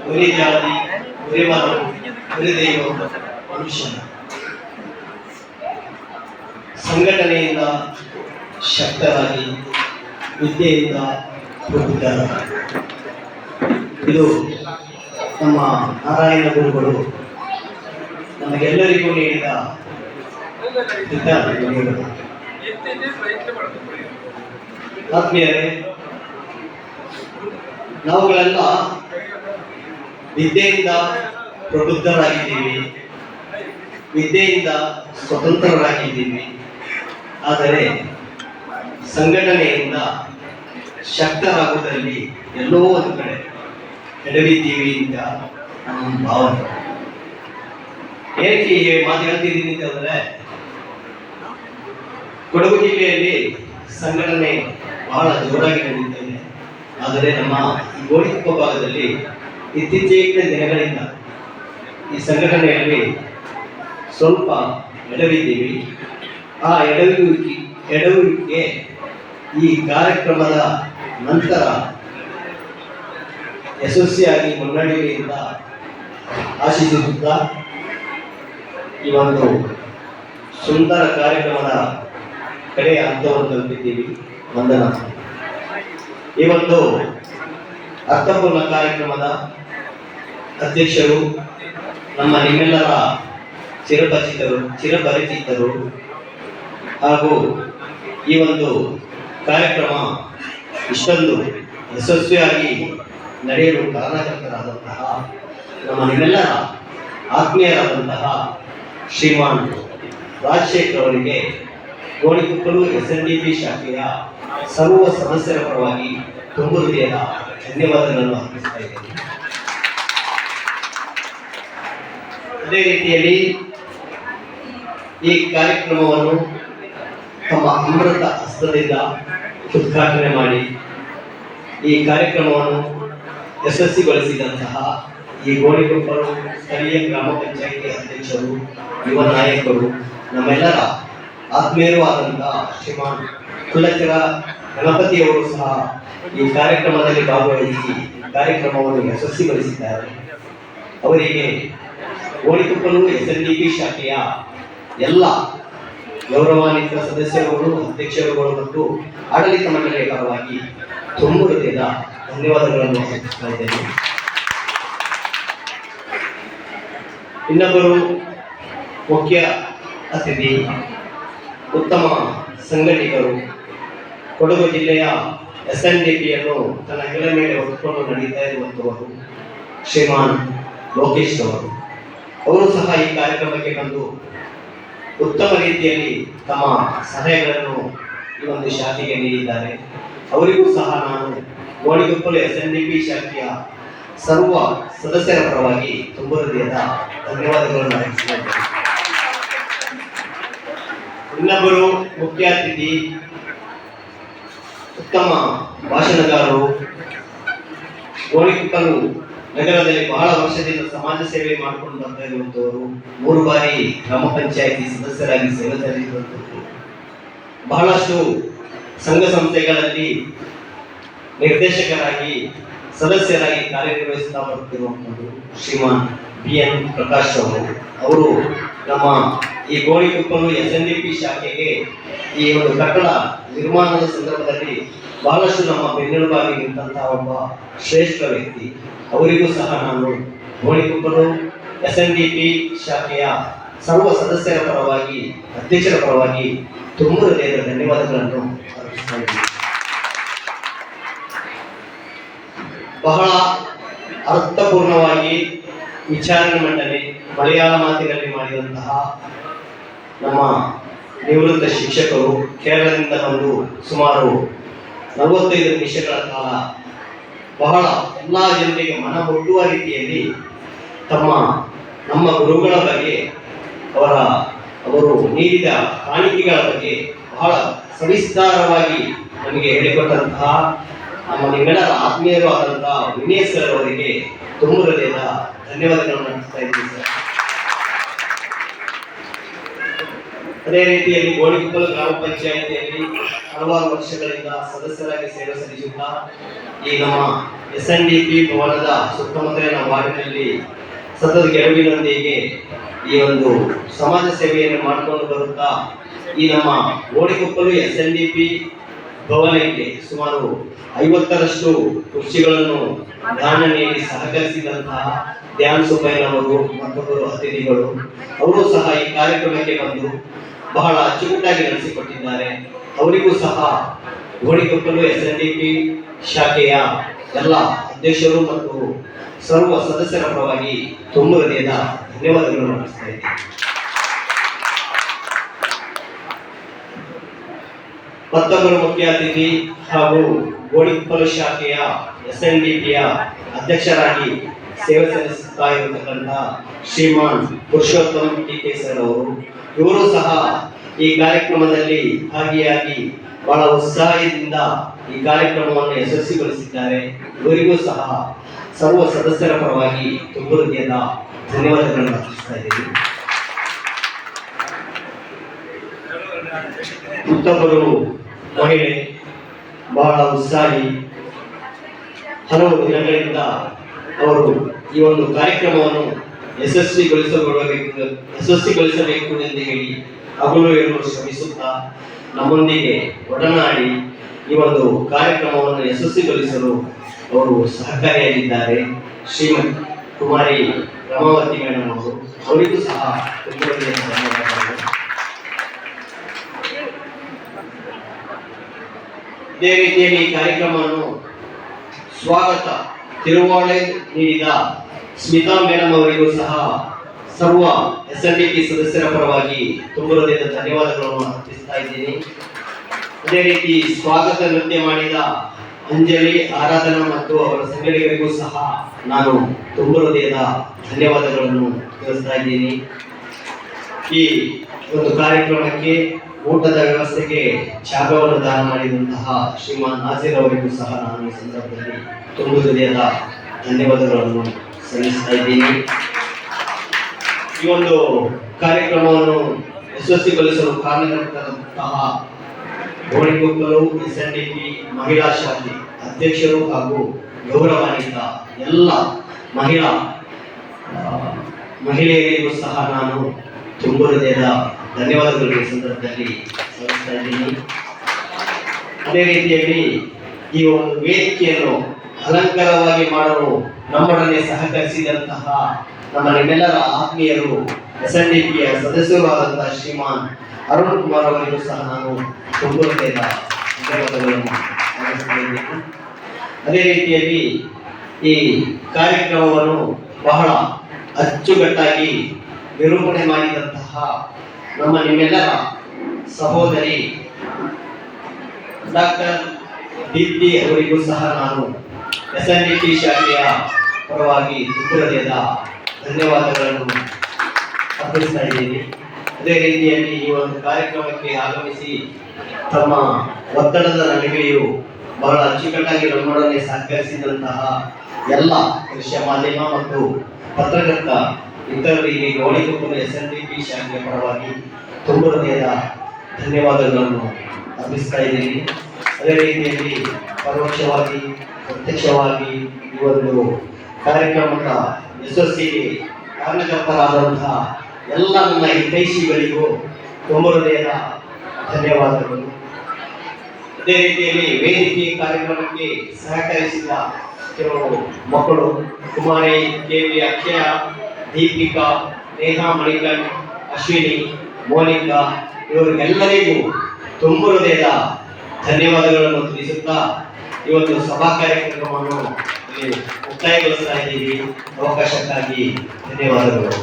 ಒರೇ ಜಾತಿ, ಒರೇ ಮತ, ಒರೇ ದೈವ, ಮನುಷ್ಯನ ಸಂಘಟನೆಯಿಂದ ಶಕ್ತರಾಗಿ, ವಿದ್ಯೆಯಿಂದ ಪ್ರಬುದ್ಧರಾಗಿ. ಇದು ನಮ್ಮ ನಾರಾಯಣ ಗುರುಗಳು ನಮಗೆಲ್ಲರಿಗೂ ನೀಡಿದ ಆತ್ಮೀಯರೇ, ನಾವುಗಳೆಲ್ಲ ವಿದ್ಯೆಯಿಂದ ಪ್ರಬುದ್ಧರಾಗಿದ್ದೀವಿ, ವಿದ್ಯೆಯಿಂದ ಸ್ವತಂತ್ರರಾಗಿದ್ದೀವಿ. ಆದರೆ ಸಂಘಟನೆಯಿಂದ ಶಕ್ತರಾಗುವುದರಲ್ಲಿ ಎಲ್ಲೋ ಒಂದು ಕಡೆ ಎಡವಿದ್ದೀವಿ ಅಂತ ನಮ್ಮ ಭಾವನೆ. ಏನಕ್ಕೆ ಈ ಮಾತು ಹೇಳ್ತಿದ್ದೀನಿ ಅಂತಂದ್ರೆ, ಕೊಡಗು ಜಿಲ್ಲೆಯಲ್ಲಿ ಸಂಘಟನೆ ಬಹಳ ಜೋರಾಗಿ ನಡೀತದೆ. ಆದರೆ ನಮ್ಮ ಈ ಗೋಣಿಕೊಪ್ಪ ಭಾಗದಲ್ಲಿ ಇತ್ತೀಚಿನ ದಿನಗಳಿಂದ ಈ ಸಂಘಟನೆಯಲ್ಲಿ ಸ್ವಲ್ಪ ಎಡವಿದ್ದೀವಿ. ಆ ಎಡವುವಿಕೆ ಈ ಕಾರ್ಯಕ್ರಮದ ನಂತರ ಯಶಸ್ವಿಯಾಗಿ ಮುನ್ನಡೆಯಲಿ ಅಂತ ಆಶಿಸುತ್ತಾ ಈ ಒಂದು ಸುಂದರ ಕಾರ್ಯಕ್ರಮದ ಕಡೆಯ ಹಂತವನ್ನು ತಲುಪಿದ್ದೀವಿ. ವಂದನ. ಈ ಒಂದು ಅರ್ಥಪೂರ್ಣ ಕಾರ್ಯಕ್ರಮದ ಅಧ್ಯಕ್ಷರು ನಮ್ಮ ನಿಮ್ಮೆಲ್ಲರ ಚಿರಪರಿಚಿತರು ಹಾಗೂ ಈ ಒಂದು ಕಾರ್ಯಕ್ರಮ ಇಷ್ಟೊಂದು ಯಶಸ್ವಿಯಾಗಿ ನಡೆಯಲು ಕಾರಣಕರ್ತರಾದಂತಹ ನಮ್ಮ ನಿಮ್ಮೆಲ್ಲರ ಆತ್ಮೀಯರಾದಂತಹ ಶ್ರೀಮಾನ್ ರಾಜಶೇಖರ್ ಅವರಿಗೆ ಗೋಣಿಕೊಪ್ಪಲು SNDP ಶಾಖೆಯ ಸರ್ವ ಸದಸ್ಯರ ಪರವಾಗಿ ತುಂಬ ಹೃದಯದ ಧನ್ಯವಾದಗಳನ್ನು ಅರ್ಪಿಸ್ತಾ ಇದ್ದೇನೆ. ಅದೇ ರೀತಿಯಲ್ಲಿ ಈ ಕಾರ್ಯಕ್ರಮವನ್ನು ತಮ್ಮ ಅಮೃತ ಹಸ್ತದಿಂದ ಉದ್ಘಾಟನೆ ಮಾಡಿ ಈ ಕಾರ್ಯಕ್ರಮವನ್ನು ಯಶಸ್ವಿಗೊಳಿಸಿದಂತಹ ಈ ಗೋಣಿಕೊಪ್ಪಲು ಸ್ಥಳೀಯ ಗ್ರಾಮ ಪಂಚಾಯಿತಿ ಅಧ್ಯಕ್ಷರು, ಯುವ ನಾಯಕರು, ನಮ್ಮೆಲ್ಲರ ಆತ್ಮೀಯರೂ ಆದಂತಹ ಶ್ರೀಮಾನ್ ಕುಲಚರ ಗಣಪತಿಯವರು ಸಹ ಈ ಕಾರ್ಯಕ್ರಮದಲ್ಲಿ ಭಾಗವಹಿಸಿ ಕಾರ್ಯಕ್ರಮವನ್ನು ಯಶಸ್ವಿಗೊಳಿಸಿದ್ದಾರೆ. ಅವರಿಗೆ ಗೋಣಿಕೊಪ್ಪಲು SNDP ಶಾಖೆಯ ಎಲ್ಲ ಗೌರವಾನ್ವಿತ ಸದಸ್ಯರುಗಳು, ಅಧ್ಯಕ್ಷರುಗಳು ಮತ್ತು ಆಡಳಿತ ಮಂಡಳಿಯ ಪರವಾಗಿ ತುಂಬ ಹೃದಯದ ಧನ್ಯವಾದಗಳನ್ನು ಅರ್ಪಿಸ್ತಾ ಇದ್ದೇನೆ. ಇನ್ನೊಬ್ಬರು ಮುಖ್ಯ ಅತಿಥಿ, ಉತ್ತಮ ಸಂಘಟಕರು, ಕೊಡಗು ಜಿಲ್ಲೆಯ SNDPಯನ್ನು ತನ್ನ ಹೆಗಲ ಮೇಲೆ ಹೊತ್ತುಕೊಂಡು ನಡೀತಾ ಇರುವಂತವರು ಶ್ರೀಮಾನ್ ಲೋಕೇಶ್ ಅವರು ಸಹ ಈ ಕಾರ್ಯಕ್ರಮಕ್ಕೆ ಬಂದು ಉತ್ತಮ ರೀತಿಯಲ್ಲಿ ತಮ್ಮ ಸಲಹೆಗಳನ್ನು ಈ ಒಂದು ಶಾಖೆಗೆ ನೀಡಿದ್ದಾರೆ. ಅವರಿಗೂ ಸಹ ನಾನು ಗೋಣಿಕೊಪ್ಪಲು SNDP ಶಾಖೆಯ ಸರ್ವ ಸದಸ್ಯರ ಪರವಾಗಿ ತುಂಬ ಹೃದಯದ ಧನ್ಯವಾದಗಳನ್ನು ಅರ್ಪಿಸ್ತಾ ಇದ್ದೇನೆ. ಇನ್ನೊಬ್ಬರು ಮುಖ್ಯ ಅತಿಥಿ, ಉತ್ತಮ ಭಾಷಣಗಾರರು, ಗೋಣಿಕೊಪ್ಪಲು ನಗರದಲ್ಲಿ ಬಹಳ ವರ್ಷದಿಂದ ಸಮಾಜ ಸೇವೆ ಮಾಡಿಕೊಂಡು ಬರ್ತಾ ಇರುವಂತವರು, 3 ಬಾರಿ ಗ್ರಾಮ ಪಂಚಾಯಿತಿ ಸದಸ್ಯರಾಗಿ ಸೇವೆ ಸಲ್ಲಿಸಿರುವಂತವರು, ಬಹಳಷ್ಟು ಸಂಘ ಸಂಸ್ಥೆಗಳಲ್ಲಿ ನಿರ್ದೇಶಕರಾಗಿ ಸದಸ್ಯರಾಗಿ ಕಾರ್ಯನಿರ್ವಹಿಸುತ್ತಾ ಬರುತ್ತಿರುವಂತದ್ದು ಶ್ರೀಮಾನ್ BN ಪ್ರಕಾಶ್ ಅವರು ನಮ್ಮ ಈ ಗೋಣಿಕೊಪ್ಪಲು SNDP ಶಾಖೆಗೆ ಈ ಒಂದು ಕಟ್ಟಡ ನಿರ್ಮಾಣದ ಸಂದರ್ಭದಲ್ಲಿ ಬಹಳಷ್ಟು ನಮ್ಮ ಬೆನ್ನೆಲುಬಾಗಿ ನಿಂತಹ ಒಬ್ಬ ಶ್ರೇಷ್ಠ ವ್ಯಕ್ತಿ. ಅವರಿಗೂ ಸಹ ನಾನು ಗೋಣಿಕೊಪ್ಪಲು SNDP ಶಾಖೆಯ ಸರ್ವ ಸದಸ್ಯರ ಪರವಾಗಿ, ಅಧ್ಯಕ್ಷರ ಪರವಾಗಿ ತುಂಬ ಹೃದಯದ ಧನ್ಯವಾದಗಳನ್ನು ಅರ್ಪಿಸ್ತಾ ಇದ್ದೀನಿ. ಬಹಳ ಅರ್ಥಪೂರ್ಣವಾಗಿ ವಿಚಾರಣೆ ಮಂಡನೆ ಮಲಯಾಳ ಮಾತಿನಲ್ಲಿ ಮಾಡಿದಂತಹ ನಮ್ಮ ನಿವೃತ್ತ ಶಿಕ್ಷಕರು ಕೇರಳದಿಂದ ಬಂದು ಸುಮಾರು 45 ನಿಮಿಷಗಳ ಕಾಲ ಬಹಳ ಎಲ್ಲ ಜನರಿಗೆ ಮನಮುಟ್ಟುವ ರೀತಿಯಲ್ಲಿ ನಮ್ಮ ಗುರುಗಳ ಬಗ್ಗೆ, ಅವರು ನೀಡಿದ ಕಾಣಿಕೆಗಳ ಬಗ್ಗೆ ಬಹಳ ಸವಿಸ್ತಾರವಾಗಿ ನಮಗೆ ಹೇಳಿಕೊಟ್ಟಂತಹ ನಮ್ಮ ನಿಮ್ಮೆಲ್ಲರ ಆತ್ಮೀಯರು ಆದಂತಹ ವಿನಯ್ ಸರ್ ಅವರಿಗೆ ತುಂಬ ಹೃದಯದ ಧನ್ಯವಾದಗಳನ್ನು ಅರ್ಪಿಸ್ತಾ ಇದ್ದೀನಿ ಸರ್. ಅದೇ ರೀತಿಯಲ್ಲಿ ಗೋಣಿಕೊಪ್ಪಲು ಗ್ರಾಮ ಪಂಚಾಯಿತಿಯಲ್ಲಿ ಹಲವಾರು ವರ್ಷಗಳಿಂದ ಸದಸ್ಯರಾಗಿ ಸೇವೆ ಸಲ್ಲಿಸುತ್ತಾ ಈ ನಮ್ಮ SNDP ಭವನದ ಸುತ್ತಮುತ್ತಲಿನ ವಾರ್ಡಿನಲ್ಲಿ ಸತತ ಗೆಲುವಿನೊಂದಿಗೆ ಈ ಒಂದು ಸಮಾಜ ಸೇವೆಯನ್ನು ಮಾಡಿಕೊಂಡು ಬರುತ್ತಾ ಈ ನಮ್ಮ ಗೋಣಿಕೊಪ್ಪಲು SNDP ಭವನಕ್ಕೆ ಸುಮಾರು 50ರಷ್ಟು ಕುರ್ಚಿಗಳನ್ನು ದಾನ ನೀಡಿ ಸಹಕರಿಸಿದಂತಹ ಧ್ಯಾನ್ ಸುಬ್ಬಯ್ಯನವರು ಮತ್ತೊಬ್ಬರು ಅತಿಥಿಗಳು ಅವರು ಸಹ ಈ ಕಾರ್ಯಕ್ರಮಕ್ಕೆ ಬಂದು ಬಹಳ ಅಚ್ಚುಕಟ್ಟಾಗಿ ನಡೆಸಿಕೊಟ್ಟಿದ್ದಾರೆ. ಅವರಿಗೂ ಸಹ ಗೋಣಿಕೊಪ್ಪಲು SNDP ಶಾಖೆಯ ಎಲ್ಲ ಅಧ್ಯಕ್ಷರು ಮತ್ತು ಸರ್ವ ಸದಸ್ಯರ ಪರವಾಗಿ ತುಂಬ ಹೃದಯದ ಧನ್ಯವಾದಗಳನ್ನು ಅರ್ಪಿಸ್ತಾ ಇದ್ದೇನೆ. ಮತ್ತೊಬ್ಬರು ಮುಖ್ಯ ಅತಿಥಿ ಹಾಗೂ ಗೋಣಿಕೊಪ್ಪಲು ಶಾಖೆಯ SNDPಯ ಅಧ್ಯಕ್ಷರಾಗಿ ಸೇವೆ ಸಲ್ಲಿಸುತ್ತಾ ಇರತಕ್ಕಂಥ ಶ್ರೀಮಾನ್ ಪುರುಷೋತ್ತಮ್ ಟಿ.ಕೆ. ಸರ್ ಅವರು, ಇವರು ಸಹ ಈ ಕಾರ್ಯಕ್ರಮದಲ್ಲಿ ಭಾಗಿಯಾಗಿ ಬಹಳ ಉತ್ಸಾಹದಿಂದ ಈ ಕಾರ್ಯಕ್ರಮವನ್ನು ಯಶಸ್ವಿಗೊಳಿಸಿದ್ದಾರೆ. ಇವರಿಗೂ ಸಹ ಸರ್ವ ಸದಸ್ಯರ ಪರವಾಗಿ ತುಂಬ ಹೃದಯದ ಧನ್ಯವಾದಗಳನ್ನು ಅರ್ಪಿಸ್ತಾ ಇದ್ದೀನಿ. ಮತ್ತೊಬ್ಬರು ಮಹಿಳೆ, ಬಹಳ ಉತ್ಸಾಹಿ, ಹಲವು ದಿನಗಳಿಂದ ಅವರು ಈ ಒಂದು ಕಾರ್ಯಕ್ರಮವನ್ನು ಯಶಸ್ವಿಗೊಳಿಸಬೇಕು ಎಂದು ಹೇಳಿ ಹಗಲು ಇರಲು ಶ್ರಮಿಸುತ್ತಾ ನಮ್ಮೊಂದಿಗೆ ಒಡನಾಡಿ ಈ ಒಂದು ಕಾರ್ಯಕ್ರಮವನ್ನು ಯಶಸ್ವಿಗೊಳಿಸಲು ಅವರು ಸಹಕಾರಿಯಾಗಿದ್ದಾರೆ. ಶ್ರೀಮತಿ ಕುಮಾರಿ ರಮಾವತಿ ಮೇಡಮ್ ಅವರು, ಅವರಿಗೂ ಸಹ ತುಂಬ ಧನ್ಯವಾದಗಳು. ಇದೇ ರೀತಿಯಲ್ಲಿ ಈ ಕಾರ್ಯಕ್ರಮವನ್ನು ಸ್ವಾಗತ ತಿರುವಾಳೆ ನೀಡಿದ ಸ್ಮಿತಾ ಮೇಡಮ್ ಅವರಿಗೂ ಸಹ ಸರ್ವ SNDP ಸದಸ್ಯರ ಪರವಾಗಿ ತುಂಬ ಹೃದಯದ ಧನ್ಯವಾದಗಳನ್ನು ಅರ್ಪಿಸ್ತಾ ಇದ್ದೀನಿ. ಅದೇ ರೀತಿ ಸ್ವಾಗತ ನೃತ್ಯ ಮಾಡಿದ ಅಂಜಲಿ, ಆರಾಧನಾ ಮತ್ತು ಅವರ ಸಂಘಟಕರಿಗೂ ಸಹ ನಾನು ತುಂಬ ಹೃದಯದ ಧನ್ಯವಾದಗಳನ್ನು ತಿಳಿಸ್ತಾ ಇದ್ದೀನಿ. ಈ ಒಂದು ಕಾರ್ಯಕ್ರಮಕ್ಕೆ ಊಟದ ವ್ಯವಸ್ಥೆಗೆ ಜಾಗವನ್ನು ದಾನ ಮಾಡಿದಂತಹ ಶ್ರೀಮಾನ್ ನಾಸೀರ್ ಅವರಿಗೂ ಸಹ ನಾನು ಈ ಸಂದರ್ಭದಲ್ಲಿ ತುಂಬ ಹೃದಯದ ಧನ್ಯವಾದಗಳನ್ನು ಸಲ್ಲಿಸ್ತಾ ಇದ್ದೀನಿ. ಈ ಒಂದು ಕಾರ್ಯಕ್ರಮವನ್ನು ಯಶಸ್ವಿಗೊಳಿಸಲು ಕಾರಣಕರ್ತರಾದಂತಹ ಗೋಣಿಕೊಪ್ಪಲು SNDP ಮಹಿಳಾ ಶಾಖೆ ಅಧ್ಯಕ್ಷರು ಹಾಗೂ ಗೌರವಾನ್ವಿತ ಎಲ್ಲ ಮಹಿಳೆಯರಿಗೂ ಸಹ ನಾನು ತುಂಬ ಹೃದಯದ ಧನ್ಯವಾದಗಳು ಈ ಸಂದರ್ಭದಲ್ಲಿ ಸಲ್ಲಿಸ್ತಾ ಇದ್ದೀನಿ. ಅದೇ ರೀತಿಯಲ್ಲಿ ಈ ಒಂದು ವೇದಿಕೆಯನ್ನು ಅಲಂಕಾರವಾಗಿ ಮಾಡಲು ನಮ್ಮೊಡನೆ ಸಹಕರಿಸಿದಂತಹ ನಮ್ಮ ನಿಮ್ಮೆಲ್ಲರ ಆತ್ಮೀಯರು SNDPಯ ಸದಸ್ಯರು ಆದಂತಹ ಶ್ರೀಮಾನ್ ಅರುಣ್ ಕುಮಾರ್ ಅವರಿಗೂ ಸಹ ನಾನು ತುಂಬ ಹೃದಯದ ಧನ್ಯವಾದಗಳನ್ನು ಅರ್ಪಿಸುತ್ತಿದ್ದೇನೆ. ಅದೇ ರೀತಿಯಲ್ಲಿ ಈ ಕಾರ್ಯಕ್ರಮವನ್ನು ಬಹಳ ಅಚ್ಚುಕಟ್ಟಾಗಿ ನಿರೂಪಣೆ ಮಾಡಿದಂತಹ ನಮ್ಮ ನಿಮ್ಮೆಲ್ಲರ ಸಹೋದರಿ ಡಾಕ್ಟರ್ ದೀಪ್ತಿ ಅವರಿಗೂ ಸಹ ನಾನು SNDP ಶಾಖೆಯ ಪರವಾಗಿ ತುಂಬ ಹೃದಯದ ಧನ್ಯವಾದಗಳನ್ನು ಅರ್ಪಿಸ್ತಾ ಇದ್ದೀನಿ. ಅದೇ ರೀತಿಯಲ್ಲಿ ಈ ಒಂದು ಕಾರ್ಯಕ್ರಮಕ್ಕೆ ಆಗಮಿಸಿ ತಮ್ಮ ಒತ್ತಡದ ನಡುವೆಯೂ ಬಹಳ ಅಚ್ಚುಕಟ್ಟಾಗಿ ನಮ್ಮೊಡನೆ ಸಹಕರಿಸಿದಂತಹ ಎಲ್ಲ ದೃಶ್ಯ ಮಾಧ್ಯಮ ಮತ್ತು ಪತ್ರಕರ್ತ ಇತರರಿಗೆ ಗೋಣಿಕೊಪ್ಪಲು SNDP ಶಾಖೆಯ ಪರವಾಗಿ ತುಂಬ ಹೃದಯದ ಧನ್ಯವಾದಗಳನ್ನು ಅರ್ಪಿಸ್ತಾ ಇದ್ದೀನಿ. ಅದೇ ರೀತಿಯಲ್ಲಿ ಪರೋಕ್ಷವಾಗಿ ಪ್ರತ್ಯಕ್ಷವಾಗಿ ಈ ಒಂದು ಕಾರ್ಯಕ್ರಮದ ಯಶಸ್ಸಿಗೆ ಕಾರಣಕರ್ತರಾದಂತಹ ಎಲ್ಲ ನನ್ನ ಹಿತೈಷಿಗಳಿಗೂ ತುಂಬ ಹೃದಯದ ಧನ್ಯವಾದಗಳು. ಅದೇ ರೀತಿಯಲ್ಲಿ ವೇದಿಕೆ ಕಾರ್ಯಕ್ರಮಕ್ಕೆ ಸಹಕರಿಸಿದ ಕೆಲವು ಮಕ್ಕಳು ಕುಮಾರಿ KV ಅಕ್ಷಯ, ದೀಪಿಕಾ, ನೇಹಾ ಮಣಿಕಂಠ್, ಅಶ್ವಿನಿ, ಮೋನಿಕಾ ಇವರಿಗೆಲ್ಲರಿಗೂ ತುಂಬ ಹೃದಯದ ಧನ್ಯವಾದಗಳನ್ನು ತಿಳಿಸುತ್ತಾ ಇವತ್ತು ಸಭಾ ಕಾರ್ಯಕ್ರಮವನ್ನು ಮುಕ್ತಾಯಗೊಳಿಸ್ತಾ ಇದ್ದೀವಿ. ಅವಕಾಶಕ್ಕಾಗಿ ಧನ್ಯವಾದಗಳು.